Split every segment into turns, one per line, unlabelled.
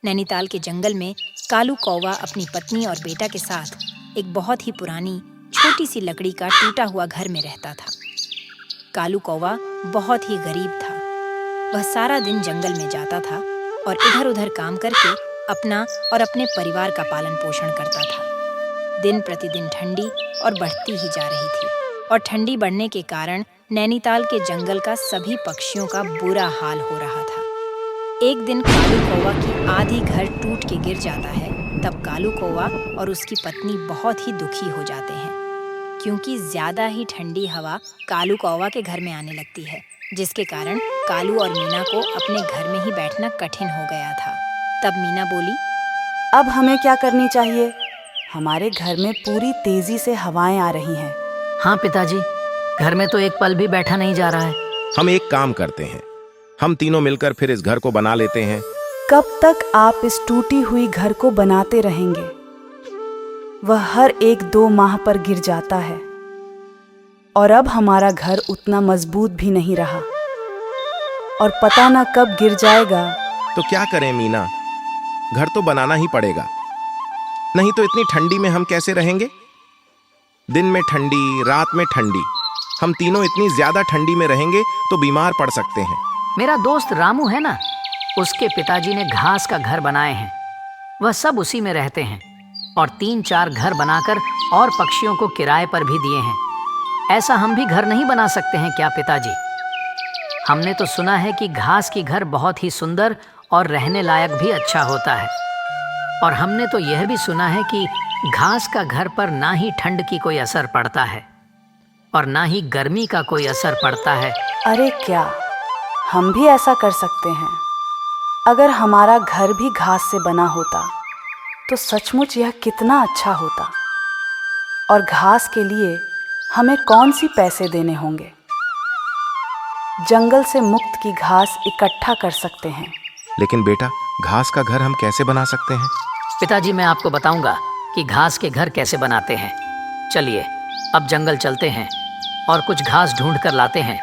नैनीताल के जंगल में कालू कौवा अपनी पत्नी और बेटा के साथ एक बहुत ही पुरानी छोटी सी लकड़ी का टूटा हुआ घर में रहता था। कालू कौवा बहुत ही गरीब था। वह सारा दिन जंगल में जाता था और इधर-उधर काम करके अपना और अपने परिवार का पालन पोषण करता था। दिन प्रतिदिन ठंडी और बढ़ती ही जा रही थी और ठंडी बढ़ने के कारण नैनीताल के जंगल का सभी पक्षियों का बुरा हाल हो रहा था। एक दिन कालू कौवा की आधी घर टूट के गिर जाता है। तब कालू कौवा और उसकी पत्नी बहुत ही दुखी हो जाते हैं, क्योंकि ज्यादा ही ठंडी हवा कालू कौवा के घर में आने लगती है, जिसके कारण कालू और मीना को अपने घर में ही बैठना कठिन हो गया था। तब मीना बोली,
अब हमें क्या करनी चाहिए? हमारे घर में पूरी तेजी से हवाएं आ रही हैं।
हाँ पिताजी, घर में तो एक पल भी बैठा नहीं जा रहा है।
हम एक काम करते हैं, हम तीनों मिलकर फिर इस घर को बना लेते हैं।
कब तक आप इस टूटी हुई घर को बनाते रहेंगे? वह हर 1-2 माह पर गिर जाता है और अब हमारा घर उतना मजबूत भी नहीं रहा और पता न कब गिर जाएगा।
तो क्या करें मीना, घर तो बनाना ही पड़ेगा, नहीं तो इतनी ठंडी में हम कैसे रहेंगे? दिन में ठंडी, रात में ठंडी, हम तीनों इतनी ज्यादा ठंडी में रहेंगे तो बीमार पड़ सकते हैं।
मेरा दोस्त रामू है ना, उसके पिताजी ने घास का घर बनाए हैं। वह सब उसी में रहते हैं और 3-4 घर बनाकर और पक्षियों को किराए पर भी दिए हैं। ऐसा हम भी घर नहीं बना सकते हैं क्या पिताजी? हमने तो सुना है कि घास की घर बहुत ही सुंदर और रहने लायक भी अच्छा होता है, और हमने तो यह भी सुना है कि घास का घर पर ना ही ठंड की कोई असर पड़ता है और ना ही गर्मी का कोई असर पड़ता है।
अरे क्या हम भी ऐसा कर सकते हैं? अगर हमारा घर भी घास से बना होता तो सचमुच यह कितना अच्छा होता। और घास के लिए हमें कौन सी पैसे देने होंगे? जंगल से मुक्त की घास इकट्ठा कर सकते हैं।
लेकिन बेटा, घास का घर हम कैसे बना सकते हैं?
पिताजी, मैं आपको बताऊंगा कि घास के घर कैसे बनाते हैं। चलिए अब जंगल चलते हैं और कुछ घास ढूंढ कर लाते हैं।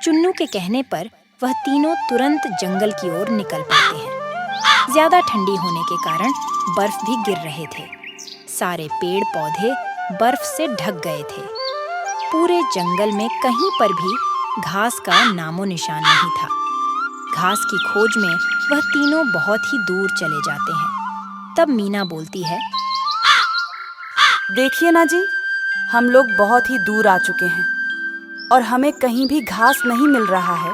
चुन्नू के कहने पर वह तीनों तुरंत जंगल की ओर निकल पड़ते हैं। ज्यादा ठंडी होने के कारण बर्फ भी गिर रहे थे। सारे पेड़ पौधे बर्फ से ढक गए थे। पूरे जंगल में कहीं पर भी घास का नामो निशान नहीं था। घास की खोज में वह तीनों बहुत ही दूर चले जाते हैं। तब मीना बोलती है,
देखिए ना जी, हम लोग बहुत ही दूर आ चुके हैं और हमें कहीं भी घास नहीं मिल रहा है।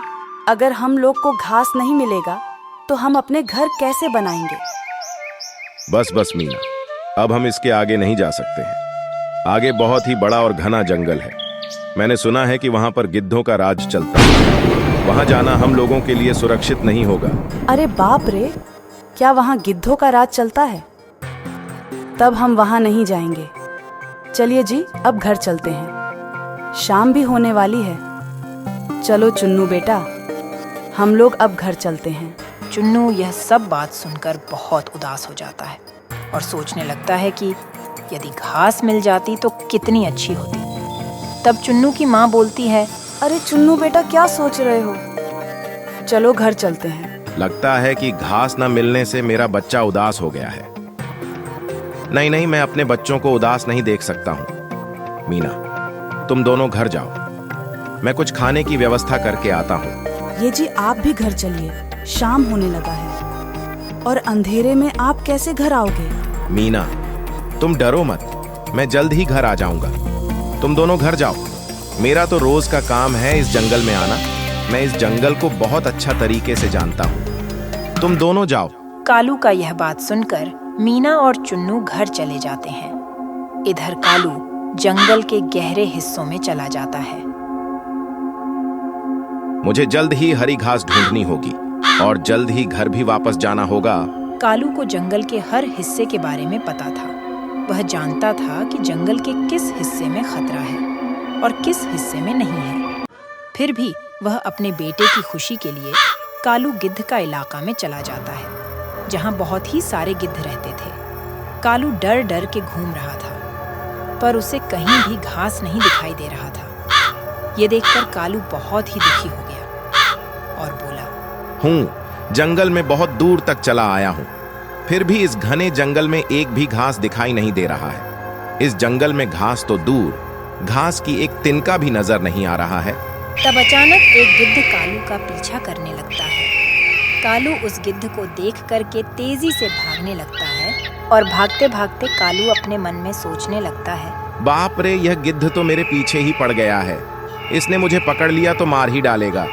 अगर हम लोग को घास नहीं मिलेगा तो हम अपने घर कैसे बनाएंगे?
बस मीना, अब हम इसके आगे नहीं जा सकते हैं। आगे बहुत ही बड़ा और घना जंगल है। मैंने सुना है कि वहां पर गिद्धों का राज चलता है। वहां जाना हम लोगों के लिए सुरक्षित नहीं होगा।
अरे बाप रे, क्या वहां गिद्धों का राज चलता है? तब हम वहां नहीं जाएंगे। चलिए जी, अब घर चलते हैं। शाम भी होने वाली है। चलो चुन्नू बेटा, हम लोग अब घर चलते हैं।
चुन्नू यह सब बात सुनकर बहुत उदास हो जाता है और सोचने लगता है कि यदि घास मिल जाती तो कितनी अच्छी होती। तब चुन्नू की माँ बोलती है,
अरे चुन्नू बेटा, क्या सोच रहे हो? चलो घर चलते हैं।
लगता है कि घास न मिलने से मेरा बच्चा उदास हो गया है। नहीं, मैं अपने बच्चों को उदास नहीं देख सकता हूँ। मीना, तुम दोनों घर जाओ, मैं कुछ खाने की व्यवस्था करके आता हूँ।
ये जी, आप भी घर चलिए, शाम होने लगा है और अंधेरे में आप कैसे घर आओगे?
मीना, तुम डरो मत, मैं जल्द ही घर आ जाऊंगा। तुम दोनों घर जाओ। मेरा तो रोज का काम है इस जंगल में आना। मैं इस जंगल को बहुत अच्छा तरीके से जानता हूँ। तुम दोनों जाओ।
कालू का यह बात सुनकर मीना और चुन्नू घर चले जाते हैं। इधर कालू जंगल के गहरे हिस्सों में चला जाता है।
मुझे जल्द ही हरी घास ढूंढनी होगी और जल्द ही घर भी वापस जाना होगा।
कालू को जंगल के हर हिस्से के बारे में पता था। वह जानता था कि जंगल के किस हिस्से में खतरा है और किस हिस्से में नहीं है। फिर भी वह अपने बेटे की खुशी के लिए कालू गिद्ध का इलाका में चला जाता है, जहाँ बहुत ही सारे गिद्ध रहते थे। कालू डर डर के घूम रहा था, पर उसे कहीं भी घास नहीं दिखाई दे रहा था। ये देखकर कालू बहुत ही दुखी हो गया और बोला,
जंगल में बहुत दूर तक चला आया हूँ, फिर भी इस घने जंगल में एक भी घास दिखाई नहीं दे रहा है। इस जंगल में घास तो दूर, घास की एक तिनका भी नजर नहीं आ रहा है।
तब अचानक एक गिद्ध कालू का पीछा करने लगता है। कालू उस गिद्ध को देख करके तेजी से भागने लगता है और भागते भागते कालू अपने मन में सोचने लगता है,
बाप रे, यह गिद्ध तो मेरे पीछे ही पड़ गया है। इसने मुझे पकड़ लिया तो मार ही डालेगा।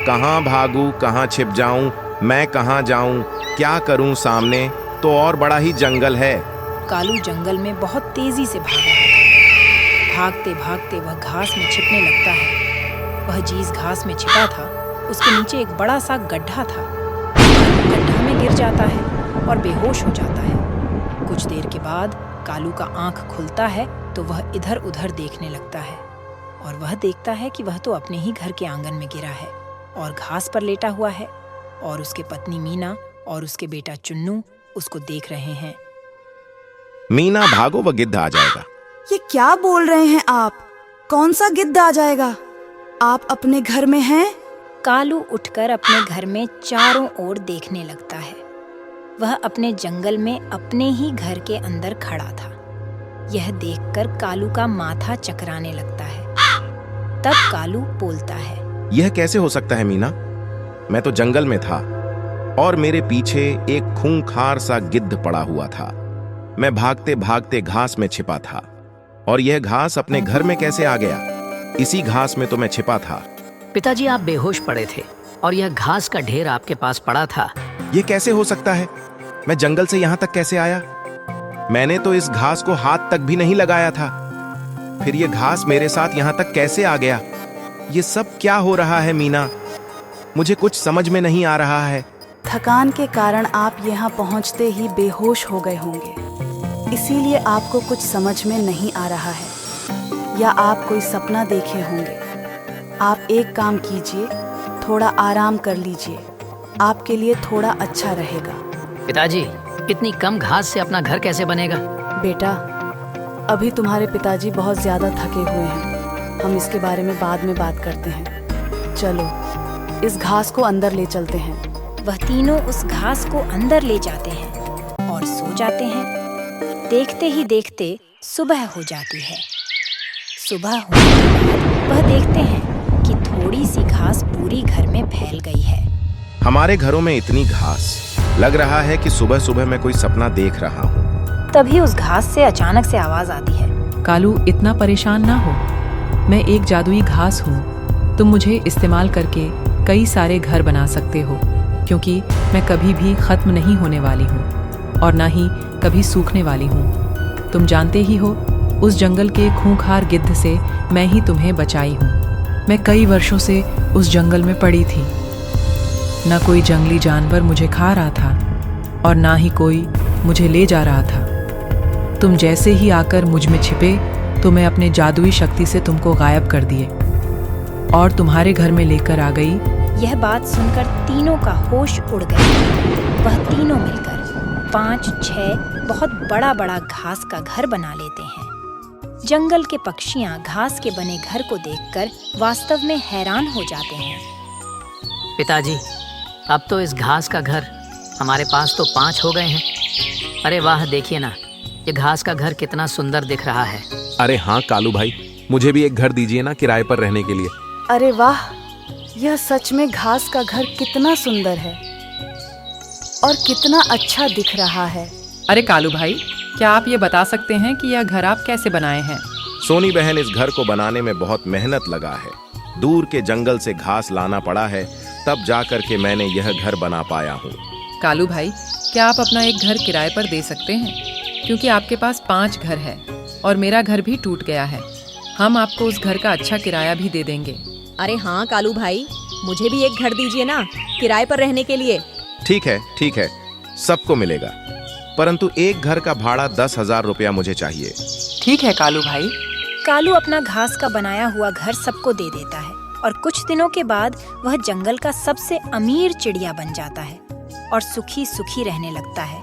कहाँ भागूं, कहाँ छिप जाऊं, मैं कहाँ जाऊं, क्या करूं? सामने तो और बड़ा ही जंगल है।
कालू जंगल में बहुत तेजी से भाग रहा था। भागते भागते वह घास में छिपने लगता है। वह जिस घास में छिपा था उसके नीचे एक बड़ा सा गड्ढा था। गड्ढा में गिर जाता है और बेहोश हो जाता है। कुछ देर के बाद कालू का आंख खुलता है तो वह इधर उधर देखने लगता है और वह देखता है कि वह तो अपने ही घर के आंगन में गिरा है और घास पर लेटा हुआ है और उसके पत्नी मीना और उसके बेटा चुन्नू उसको देख रहे हैं।
मीना, भागो, वह गिद्ध आ जाएगा।
ये क्या बोल रहे हैं आप? कौन सा गिद्ध आ जाएगा? आप अपने घर में हैं?
कालू उठकर अपने घर में चारों ओर देखने लगता है। वह अपने जंगल में अपने ही घर के अंदर खड़ा था। यह देखकर कालू का माथा चकराने लगता है। तब कालू बोलता है,
यह कैसे हो सकता है मीना? मैं तो जंगल में था और मेरे पीछे एक खूंखार सा गिद्ध पड़ा हुआ था। मैं भागते भागते घास में छिपा था और यह घास अपने घर में कैसे आ गया? इसी घास में तो मैं छिपा था।
पिताजी, आप बेहोश पड़े थे और यह घास का ढेर आपके पास पड़ा था।
यह कैसे हो सकता है? मैं जंगल से यहां तक कैसे आया? मैंने तो इस घास को हाथ तक भी नहीं लगाया था। फिर यह घास मेरे साथ यहां तक कैसे आ गया? ये सब क्या हो रहा है मीना? मुझे कुछ समझ में नहीं आ रहा है।
थकान के कारण आप यहाँ पहुँचते ही बेहोश हो गए होंगे, इसीलिए आपको कुछ समझ में नहीं आ रहा है, या आप कोई सपना देखे होंगे। आप एक काम कीजिए, थोड़ा आराम कर लीजिए, आपके लिए थोड़ा अच्छा रहेगा।
पिताजी, इतनी कम घास से अपना घर कैसे बनेगा?
बेटा, अभी तुम्हारे पिताजी बहुत ज्यादा थके हुए हैं। हम इसके बारे में बाद में बात करते हैं। चलो, इस घास को अंदर ले चलते हैं।
वह तीनों उस घास को अंदर ले जाते हैं और सो जाते हैं। देखते ही देखते सुबह हो जाती है। सुबह होने के बाद वह देखते हैं कि थोड़ी सी घास पूरी घर में फैल गई है।
हमारे घरों में इतनी घास, लग रहा है कि सुबह सुबह मैं कोई सपना देख रहा हूँ।
तभी उस घास से अचानक से आवाज आती है,
कालू, इतना परेशान ना हो। मैं एक जादुई घास हूँ। तुम मुझे इस्तेमाल करके कई सारे घर बना सकते हो, क्योंकि मैं कभी भी खत्म नहीं होने वाली हूँ और ना ही कभी सूखने वाली हूँ। तुम जानते ही हो, उस जंगल के खूंखार गिद्ध से मैं ही तुम्हें बचाई हूँ। मैं कई वर्षों से उस जंगल में पड़ी थी। न कोई जंगली जानवर मुझे खा रहा था और ना ही कोई मुझे ले जा रहा था। तुम जैसे ही आकर मुझ में छिपे तो मैं अपने जादुई शक्ति से तुमको गायब कर दिए और तुम्हारे घर में लेकर आ गई।
यह बात सुनकर तीनों का होश उड़ गया। वह तीनों मिलकर 5-6 बहुत बड़ा बड़ा घास का घर बना लेते हैं। जंगल के पक्षियां घास के बने घर को देखकर वास्तव में हैरान हो जाते हैं।
पिताजी, अब तो इस घास का घर हमारे पास तो 5 हो गए हैं। अरे वाह, देखिए ना, ये घास का घर कितना सुंदर दिख रहा है।
अरे हाँ कालू भाई, मुझे भी एक घर दीजिए ना, किराए पर रहने के लिए।
अरे वाह, यह सच में घास का घर कितना सुंदर है और कितना अच्छा दिख रहा है।
अरे कालू भाई, क्या आप ये बता सकते हैं कि यह घर आप कैसे बनाए हैं?
सोनी बहन, इस घर को बनाने में बहुत मेहनत लगा है। दूर के जंगल से घास लाना पड़ा है, तब जाकर के मैंने यह घर बना पाया हूँ।
कालू भाई, क्या आप अपना एक घर किराए पर दे सकते हैं? क्योंकि आपके पास 5 घर है और मेरा घर भी टूट गया है। हम आपको उस घर का अच्छा किराया भी दे देंगे।
अरे हाँ कालू भाई, मुझे भी एक घर दीजिए ना, किराए पर रहने के लिए।
ठीक है, सबको मिलेगा, परंतु एक घर का भाड़ा 10,000 रुपया मुझे चाहिए।
ठीक है कालू भाई।
कालू अपना घास का बनाया हुआ घर सबको दे देता है और कुछ दिनों के बाद वह जंगल का सबसे अमीर चिड़िया बन जाता है और सुखी सुखी रहने लगता है।